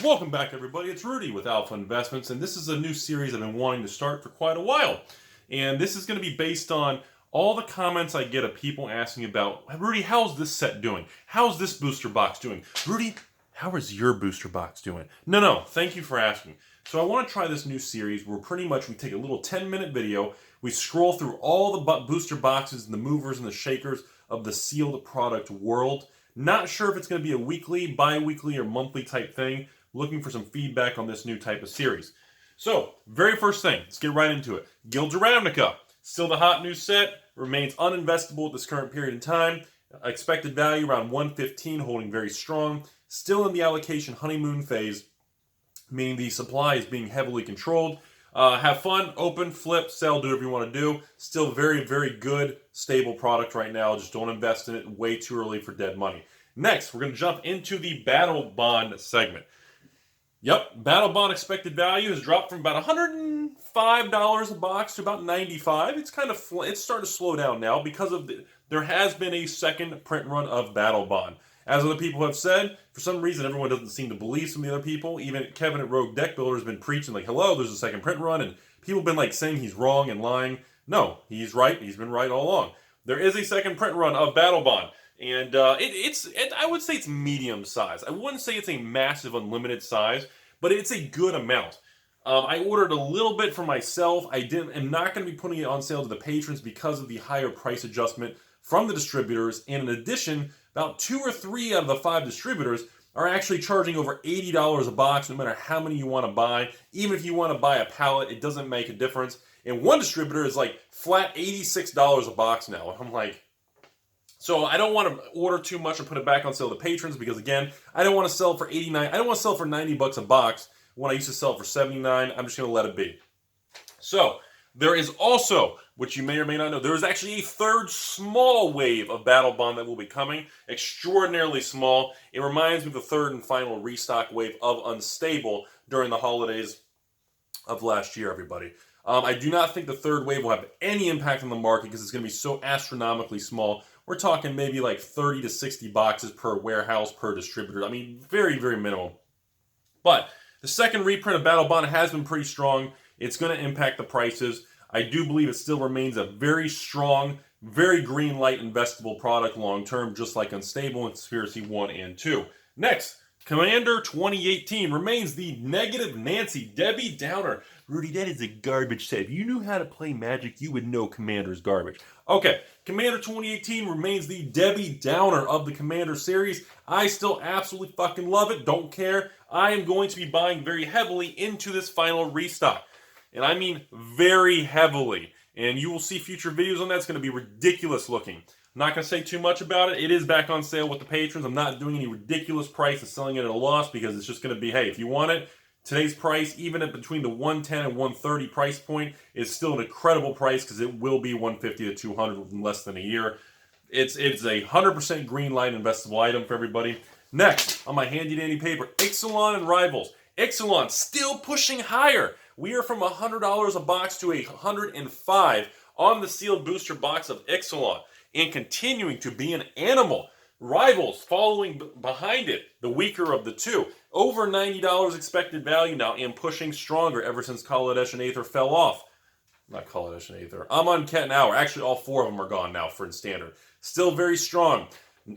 Welcome back, everybody. It's Rudy with Alpha Investments, and this is a new series I've been wanting to start for quite a while. And this is going to be based on all the comments I get of people asking about, Rudy, how's this set doing? How's this booster box doing? Rudy, how is your booster box doing? No, thank you for asking. So I want to try this new series where pretty much we take a little 10-minute video, we scroll through all the booster boxes and the movers and the shakers of the sealed product world. Not sure if it's going to be a weekly, bi-weekly, or monthly type thing. Looking for some feedback on this new type of series. So, very first thing, let's get right into it. Guilds of Ravnica. Still the hot new set. Remains uninvestable at this current period in time. Expected value around 115, holding very strong. Still in the allocation honeymoon phase, meaning the supply is being heavily controlled. Have fun, open, flip, sell, do whatever you want to do. Still very, very good, stable product right now. Just don't invest in it way too early for dead money. Next, we're going to jump into the Battlebond segment. Yep, Battlebond expected value has dropped from about $105 a box to about $95. It's starting to slow down now because of there has been a second print run of Battlebond. As other people have said, for some reason everyone doesn't seem to believe some of the other people. Even Kevin at Rogue Deck Builder has been preaching like, hello, there's a second print run, and people have been like saying he's wrong and lying. No, he's right. He's been right all along. There is a second print run of Battlebond. And I would say it's medium size. I wouldn't say it's a massive unlimited size, but it's a good amount. I ordered a little bit for myself. I'm not going to be putting it on sale to the patrons because of the higher price adjustment from the distributors. And in addition, about 2 or 3 out of the 5 distributors are actually charging over $80 a box, no matter how many you want to buy. Even if you want to buy a pallet, it doesn't make a difference. And one distributor is like flat $86 a box now. I'm like, so I don't want to order too much and put it back on sale to patrons because, again, I don't want to sell for $89. I don't want to sell for $90 a box when I used to sell for $79. I'm just going to let it be. So there is also, which you may or may not know, there is actually a third small wave of Battlebond that will be coming. Extraordinarily small. It reminds me of the third and final restock wave of Unstable during the holidays of last year, everybody. I do not think the third wave will have any impact on the market because it's going to be so astronomically small. We're talking maybe like 30 to 60 boxes per warehouse, per distributor. I mean, very, very minimal. But the second reprint of Battlebond has been pretty strong. It's going to impact the prices. I do believe it still remains a very strong, very green light investable product long term, just like Unstable and Conspiracy 1 and 2. Next, Commander 2018 remains the negative Nancy Debbie Downer. Rudy, that is a garbage set. If you knew how to play Magic, you would know Commander's garbage. Okay, Commander 2018 remains the Debbie Downer of the Commander series. I still absolutely fucking love it. Don't care. I am going to be buying very heavily into this final restock. And I mean very heavily. And you will see future videos on that. It's going to be ridiculous looking. I'm not going to say too much about it. It is back on sale with the patrons. I'm not doing any ridiculous price and selling it at a loss because it's just going to be, hey, if you want it, today's price, even at between the 110 and 130 price point, is still an incredible price because it will be 150 to 200 in less than a year. It's a 100% green light investable item for everybody. Next, on my handy dandy paper, Ixalan and Rivals. Ixalan still pushing higher. We are from $100 a box to $105 on the sealed booster box of Ixalan, and continuing to be an animal. Rivals following behind it, the weaker of the two. Over $90 expected value now and pushing stronger ever since Kaladesh and Aether fell off. Not Kaladesh and Aether. Amon, Ket, and Hour. Actually, all 4 of them are gone now for in standard. Still very strong.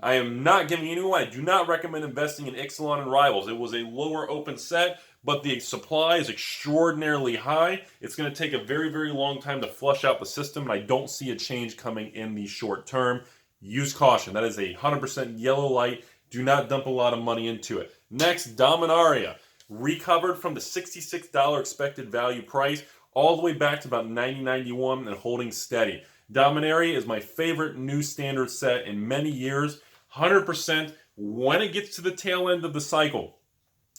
I am not giving anyone. I do not recommend investing in Ixalan and Rivals. It was a lower open set, but the supply is extraordinarily high. It's going to take a very, very long time to flush out the system, and I don't see a change coming in the short term. Use caution. That is a 100% yellow light. Do not dump a lot of money into it. Next, Dominaria. Recovered from the $66 expected value price all the way back to about $90.91 and holding steady. Dominaria is my favorite new standard set in many years. 100% when it gets to the tail end of the cycle.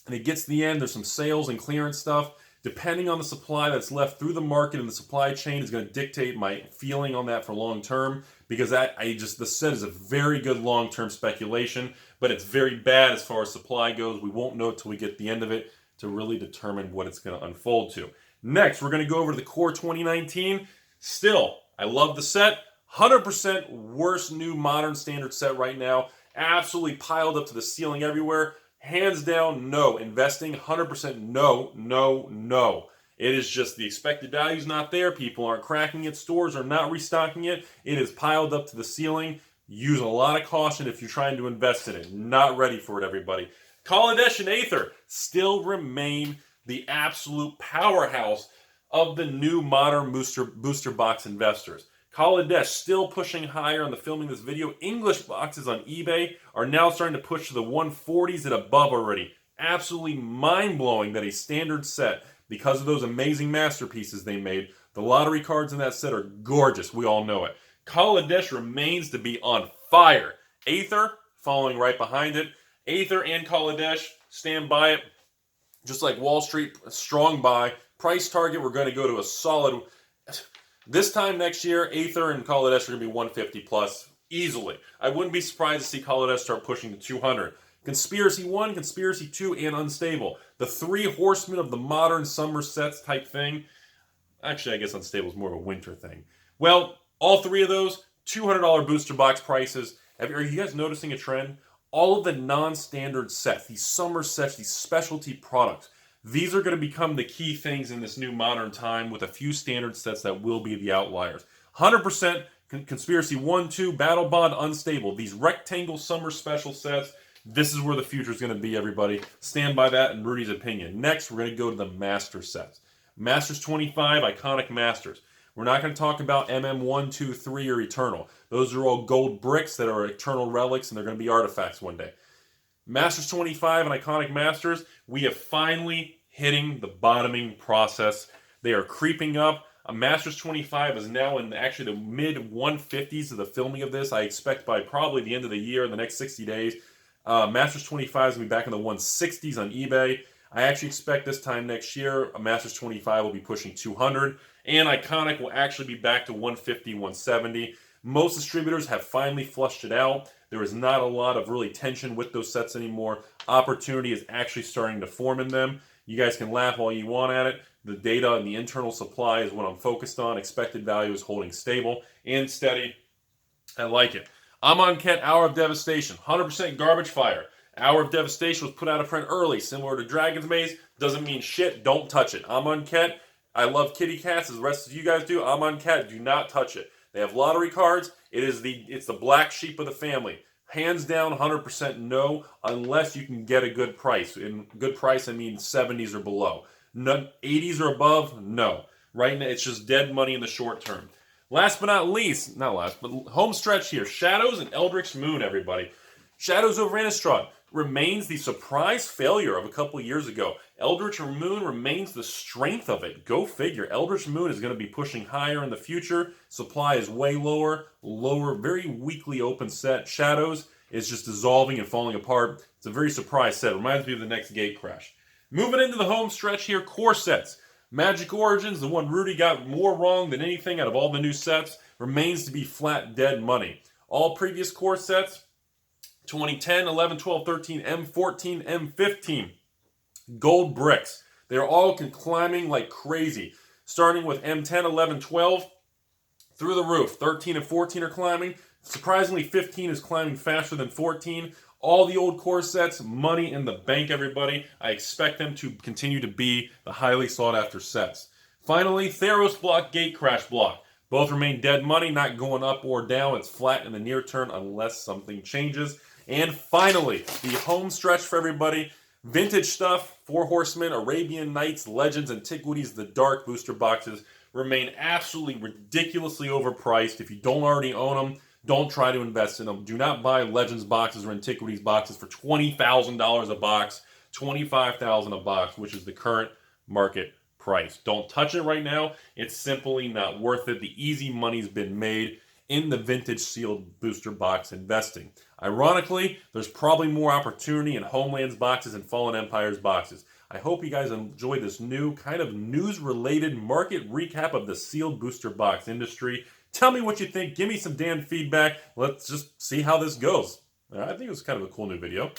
And it gets to the end, there's some sales and clearance stuff. Depending on the supply that's left through the market and the supply chain is going to dictate my feeling on that for long term, because the set is a very good long term speculation, but it's very bad as far as supply goes. We won't know until we get the end of it to really determine what it's going to unfold to. Next, we're going to go over to the Core 2019. Still, I love the set. 100% worst new modern standard set right now. Absolutely piled up to the ceiling everywhere. Hands down, no. Investing, 100% no, no, no. It is just the expected value is not there. People aren't cracking it. Stores are not restocking it. It is piled up to the ceiling. Use a lot of caution if you're trying to invest in it. Not ready for it, everybody. Kaladesh and Aether still remain the absolute powerhouse of the new modern booster box investors. Kaladesh still pushing higher on the filming of this video. English boxes on eBay are now starting to push to the 140s and above already. Absolutely mind-blowing that a standard set, because of those amazing masterpieces they made, the lottery cards in that set are gorgeous. We all know it. Kaladesh remains to be on fire. Aether following right behind it. Aether and Kaladesh, stand by it. Just like Wall Street, strong buy. Price target, we're going to go to a solid... This time next year, Aether and Kaladesh are going to be 150 plus easily. I wouldn't be surprised to see Kaladesh start pushing to 200. Conspiracy 1, Conspiracy 2, and Unstable. The three horsemen of the modern summer sets type thing. Actually, I guess Unstable is more of a winter thing. Well, all three of those, $200 booster box prices. Are you guys noticing a trend? All of the non-standard sets, these summer sets, these specialty products, these are going to become the key things in this new modern time with a few standard sets that will be the outliers. 100% Conspiracy 1, 2, Battlebond, Unstable. These rectangle summer special sets, this is where the future is going to be, everybody. Stand by that in Rudy's opinion. Next, we're going to go to the Master sets. Masters 25, Iconic Masters. We're not going to talk about MM1, 2, 3, or Eternal. Those are all gold bricks that are eternal relics, and they're going to be artifacts one day. Masters 25 and Iconic Masters, we have finally hitting the bottoming process. They are creeping up. A Masters 25 is now in actually the mid-150s of the filming of this. I expect by probably the end of the year, in the next 60 days, Masters 25 is going to be back in the 160s on eBay. I actually expect this time next year, a Masters 25 will be pushing 200, and Iconic will actually be back to 150, 170. Most distributors have finally flushed it out. There is not a lot of really tension with those sets anymore. Opportunity is actually starting to form in them. You guys can laugh all you want at it. The data and the internal supply is what I'm focused on. Expected value is holding stable and steady. I like it. Amonkhet, Hour of Devastation, 100% garbage fire. Hour of Devastation was put out of print early, similar to Dragon's Maze. Doesn't mean shit. Don't touch it. Amonkhet, I love kitty cats as the rest of you guys do. Amonkhet, do not touch it. They have lottery cards. It's the black sheep of the family. Hands down, 100% no, unless you can get a good price. In good price, I mean 70s or below. 80s or above, no. Right now, it's just dead money in the short term. Last but not least, not last, but home stretch here. Shadows and Eldritch Moon, everybody. Shadows over Innistrad remains the surprise failure of a couple years ago. Eldritch Moon remains the strength of it. Go figure. Eldritch Moon is going to be pushing higher in the future. Supply is way lower, very weakly open set. Shadows is just dissolving and falling apart. It's a very surprise set. Reminds me of the next gate crash. Moving into the home stretch here, core sets. Magic Origins, the one Rudy got more wrong than anything out of all the new sets, remains to be flat dead money. All previous core sets, 2010, 11, 12, 13, M14, M15. Gold bricks. They're all climbing like crazy. Starting with M10, 11, 12, through the roof. 13 and 14 are climbing. Surprisingly, 15 is climbing faster than 14. All the old core sets, money in the bank, everybody. I expect them to continue to be the highly sought after sets. Finally, Theros block, Gate Crash block. Both remain dead money, not going up or down. It's flat in the near term unless something changes. And finally, the home stretch for everybody. Vintage stuff, Four Horsemen, Arabian Nights, Legends, Antiquities, the dark booster boxes remain absolutely ridiculously overpriced. If you don't already own them, don't try to invest in them. Do not buy Legends boxes or Antiquities boxes for $20,000 a box, $25,000 a box, which is the current market price. Don't touch it right now. It's simply not worth it. The easy money's been made in the vintage sealed booster box investing. Ironically, there's probably more opportunity in Homelands boxes and Fallen Empires boxes. I hope you guys enjoyed this new kind of news-related market recap of the sealed booster box industry. Tell me what you think. Give me some damn feedback. Let's just see how this goes. I think it was kind of a cool new video.